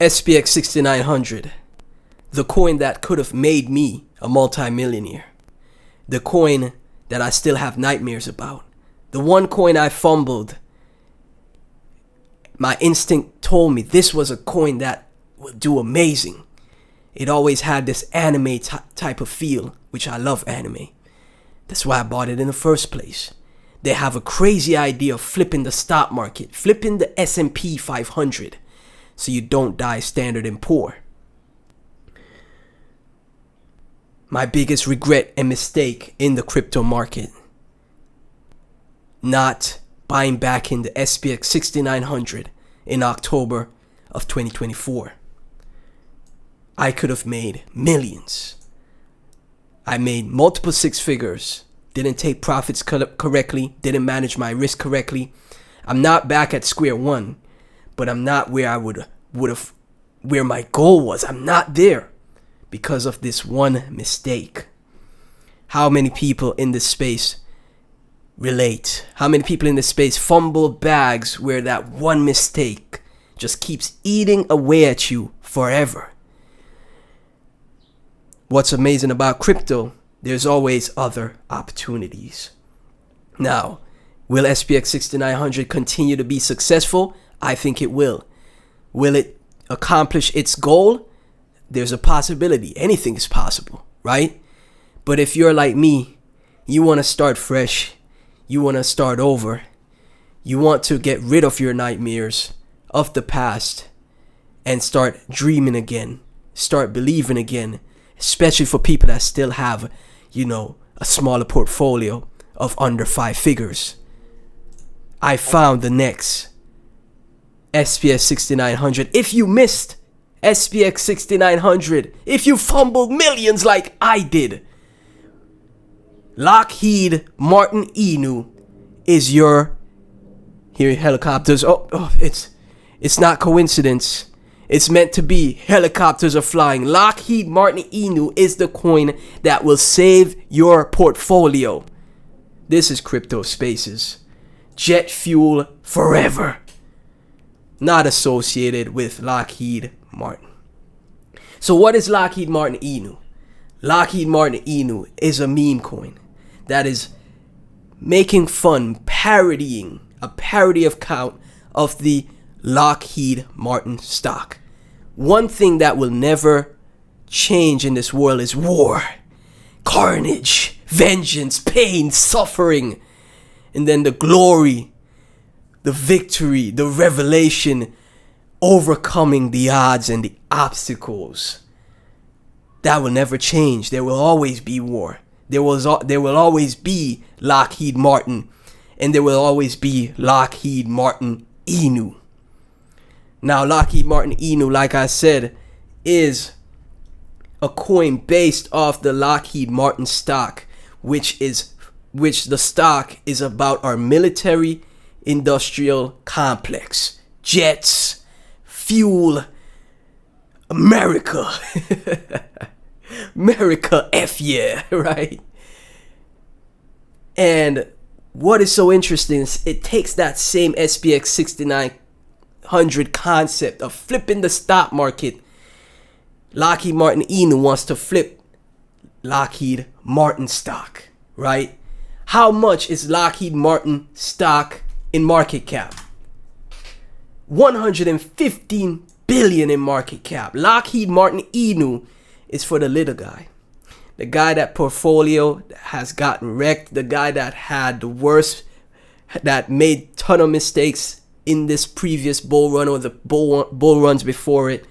SPX6900, the coin that could have made me a multi-millionaire, the coin that I still have nightmares about, the one coin I fumbled. My instinct told me this was a coin that would do amazing. It always had this anime type of feel, which I love anime. That's why I bought it in the first place. They have a crazy idea of flipping the stock market, flipping the S&P 500, so you don't die Standard and Poor. My biggest regret and mistake in the crypto market, not buying back in the SPX6900 in October of 2024. I could have made millions. I made multiple six figures, didn't take profits correctly, didn't manage my risk correctly. I'm not back at square one, but I'm not where I would have, where my goal was. I'm not there because of this one mistake. How many people in this space relate? How many people in this space fumble bags where that one mistake just keeps eating away at you forever? What's amazing about crypto, there's always other opportunities. Now, will SPX6900 continue to be successful? I think it will. Will it accomplish its goal? There's a possibility. Anything is possible, right? But if you're like me, you want to start fresh. You want to start over. You want to get rid of your nightmares of the past and start dreaming again. Start believing again. Especially for people that still have, a smaller portfolio of under 5 figures. I found the next SPX6900. If you missed SPX6900, if you fumbled millions like I did, Lockheed Martin Inu is your, here helicopters, it's not coincidence. It's meant to be. Helicopters are flying. Lockheed Martin Inu is the coin that will save your portfolio. This is Crypto Spaces. Jet fuel forever. Not associated with Lockheed Martin. So what is Lockheed Martin Inu? Lockheed Martin Inu is a meme coin that is making fun, parodying, a parody of count of the Lockheed Martin stock. One thing that will never change in this world is war, carnage, vengeance, pain, suffering, and then the glory, the victory, the revelation, overcoming the odds and the obstacles. That will never change. There will always be war. There will always be Lockheed Martin, and there will always be Lockheed Martin Inu. Now, Lockheed Martin Inu, like I said, is a coin based off the Lockheed Martin stock, which the stock is about our military industrial complex. Jets, fuel, America. America, F yeah, right? And what is so interesting is it takes that same SPX 6900 concept of flipping the stock market. Lockheed Martin Inu wants to flip Lockheed Martin stock, right? How much is Lockheed Martin stock in market cap? 115 billion in market cap. Lockheed Martin Inu is for the little guy. The guy that portfolio has gotten wrecked. The guy that had the worst, that made ton of mistakes in this previous bull run or the bull runs before it.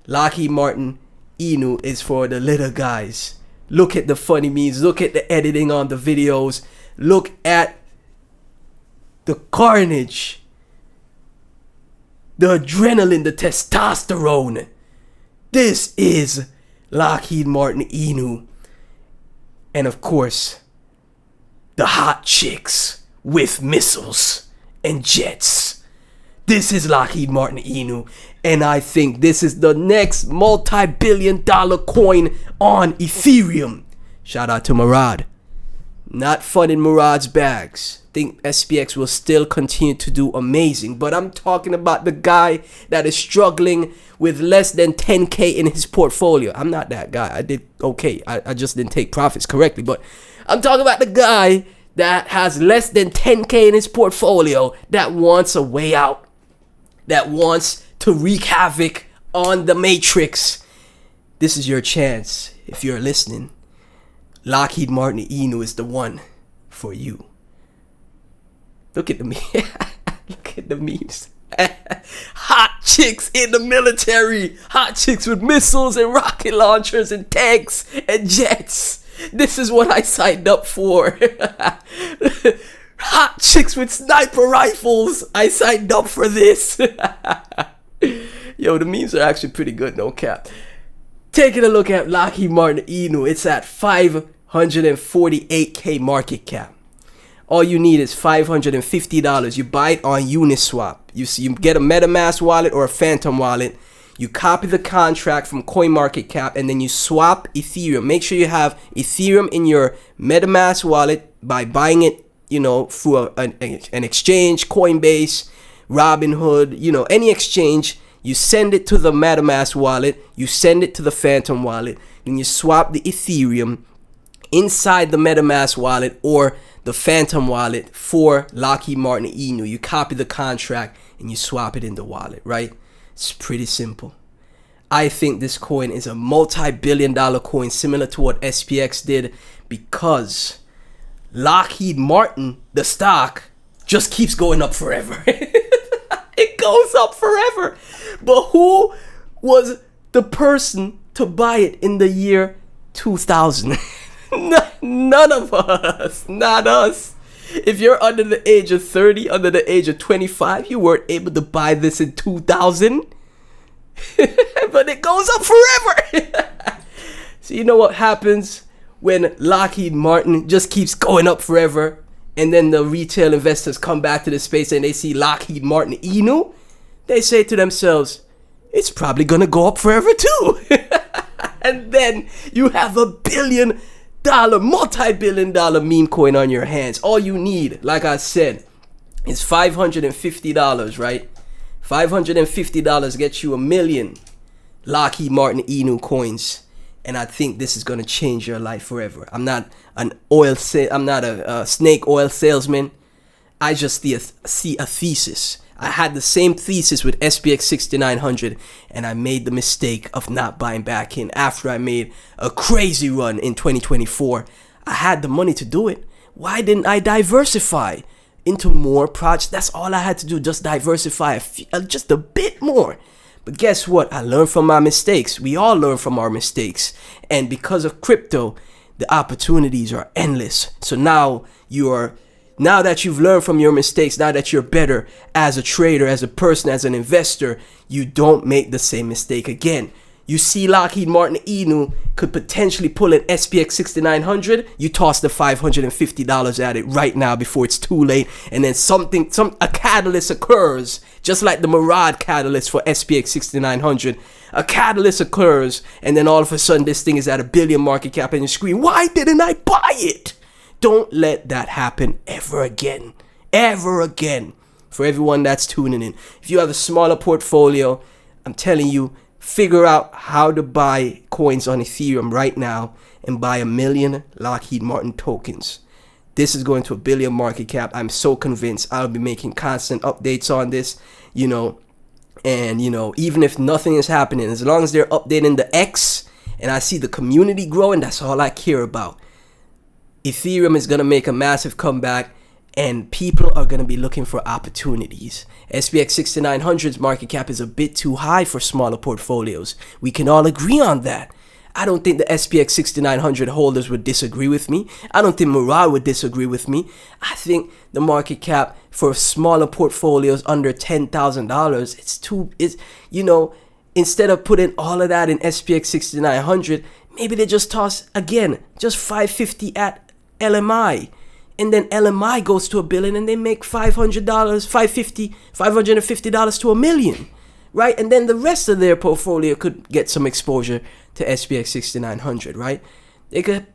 Lockheed Martin Inu is for the little guys. Look at the funny memes. Look at the editing on the videos. Look at the carnage, the adrenaline, the testosterone. This is Lockheed Martin Inu. And of course, the hot chicks with missiles and jets. This is Lockheed Martin Inu. And I think this is the next multi-billion-dollar coin on Ethereum. Shout out to Murad. Not fun in Murad's bags. Think SPX will still continue to do amazing. But I'm talking about the guy that is struggling with less than 10K in his portfolio. I'm not that guy. I did okay. I just didn't take profits correctly. But I'm talking about the guy that has less than 10K in his portfolio that wants a way out, that wants to wreak havoc on the matrix. This is your chance. If you're listening, Lockheed Martin Inu is the one for you. Look at the look at the memes. Hot chicks in the military. Hot chicks with missiles and rocket launchers and tanks and jets. This is what I signed up for. Hot chicks with sniper rifles. I signed up for this. Yo, the memes are actually pretty good, no cap. Taking a look at Lockheed Martin Inu, it's at 548K market cap. All you need is $550. You buy it on Uniswap. You get a MetaMask wallet or a Phantom wallet. You copy the contract from CoinMarketCap and then you swap Ethereum. Make sure you have Ethereum in your MetaMask wallet by buying it, through an exchange, Coinbase, Robinhood, any exchange. You send it to the MetaMask wallet. You send it to the Phantom wallet. Then you swap the Ethereum inside the MetaMask wallet or the Phantom wallet for Lockheed Martin Inu. You copy the contract and you swap it in the wallet, right? It's pretty simple. I think this coin is a multi-billion-dollar coin similar to what SPX did because Lockheed Martin, the stock, just keeps going up forever. It goes up forever. But who was the person to buy it in the year 2000? None of us. Not us. If you're under the age of 30, under the age of 25, you weren't able to buy this in 2000. But it goes up forever. So you know what happens when Lockheed Martin just keeps going up forever, and then the retail investors come back to the space and they see Lockheed Martin Inu? They say to themselves, it's probably gonna go up forever too. And then you have a multi-billion-dollar meme coin on your hands. All you need, like I said, is $550, right? $550 gets you 1 million Lockheed Martin Inu coins. And I think this is gonna change your life forever. I'm not a snake oil salesman. I just see a thesis. I had the same thesis with SPX6900, and I made the mistake of not buying back in after I made a crazy run in 2024. I had the money to do it. Why didn't I diversify into more projects? That's all I had to do, just diversify just a bit more. But guess what? I learned from my mistakes. We all learn from our mistakes. And because of crypto, the opportunities are endless. So now that you've learned from your mistakes, now that you're better as a trader, as a person, as an investor, you don't make the same mistake again. You see Lockheed Martin Inu could potentially pull an SPX6900, you toss the $550 at it right now before it's too late, and then a catalyst occurs, just like the Murad catalyst for SPX6900. A catalyst occurs, and then all of a sudden this thing is at $1 billion market cap, and you scream, why didn't I buy it? Don't let that happen ever again. Ever again. For everyone that's tuning in. If you have a smaller portfolio, I'm telling you, figure out how to buy coins on Ethereum right now and buy 1 million Lockheed Martin tokens. This is going to $1 billion market cap. I'm so convinced. I'll be making constant updates on this, and even if nothing is happening, as long as they're updating the X and I see the community growing, that's all I care about. Ethereum is going to make a massive comeback and people are going to be looking for opportunities. SPX6900's market cap is a bit too high for smaller portfolios. We can all agree on that. I don't think the SPX6900 holders would disagree with me. I don't think Murad would disagree with me. I think the market cap for smaller portfolios under $10,000, instead of putting all of that in SPX6900, maybe they just toss, again, just $550 at LMI. And then LMI goes to $1 billion and they make $550 to $1 million, right? And then the rest of their portfolio could get some exposure to SPX6900, right? They could,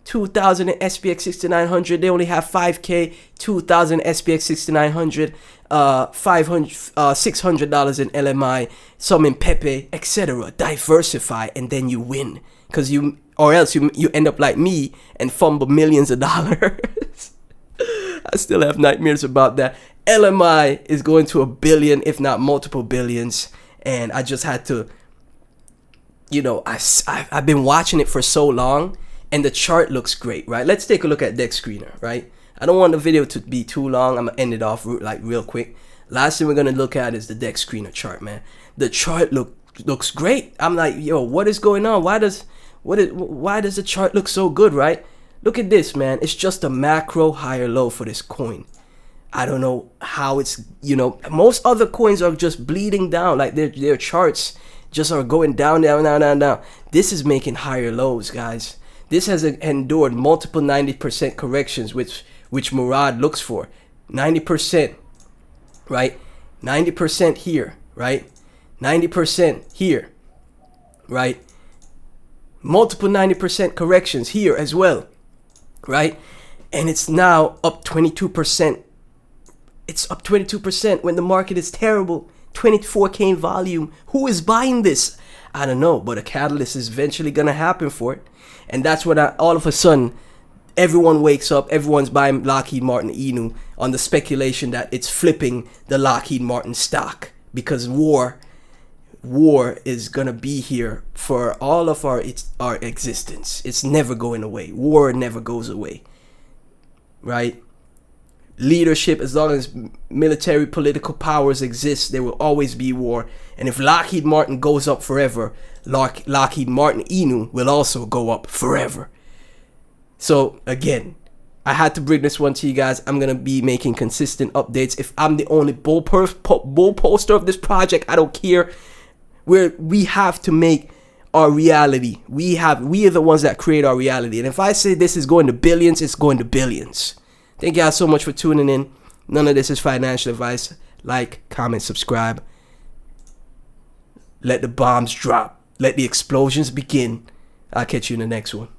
2,000 in SPX6900. They only have 5K, 2,000 SPX6900, $600 in LMI, some in Pepe, etc. Diversify, and then you win. Cause you end up like me and fumble millions of dollars. I still have nightmares about that. LMI is going to $1 billion, if not multiple billions, and I just had to, I've been watching it for so long, and the chart looks great, right? Let's take a look at Deck Screener, right? I don't want the video to be too long. I'm gonna end it off like real quick. Last thing we're gonna look at is the Deck Screener chart, man. The chart looks great. I'm like, yo, what is going on? Why does the chart look so good, right? Look at this, man. It's just a macro higher low for this coin. I don't know how it's, most other coins are just bleeding down, like their charts just are going down. This is making higher lows, guys. This has endured multiple 90% corrections, which Murad looks for. 90%, right? 90% here, right? 90% here, right? Multiple 90% corrections here as well, right? And it's now up 22%. It's up 22% when the market is terrible. 24K in volume. Who is buying this? I don't know, but a catalyst is eventually gonna happen for it. And that's when all of a sudden everyone wakes up, everyone's buying Lockheed Martin Inu on the speculation that it's flipping the Lockheed Martin stock, because war is gonna be here for all of our existence. It's never going away. War never goes away, right? Leadership, as long as military political powers exist, there will always be war. And if Lockheed Martin goes up forever, Lockheed Martin Inu will also go up forever. So again, I had to bring this one to you guys. I'm gonna be making consistent updates. If I'm the only bull poster of this project, I don't care. We have to make our reality. We are the ones that create our reality. And if I say this is going to billions, it's going to billions. Thank you guys so much for tuning in. None of this is financial advice. Like, comment, subscribe. Let the bombs drop. Let the explosions begin. I'll catch you in the next one.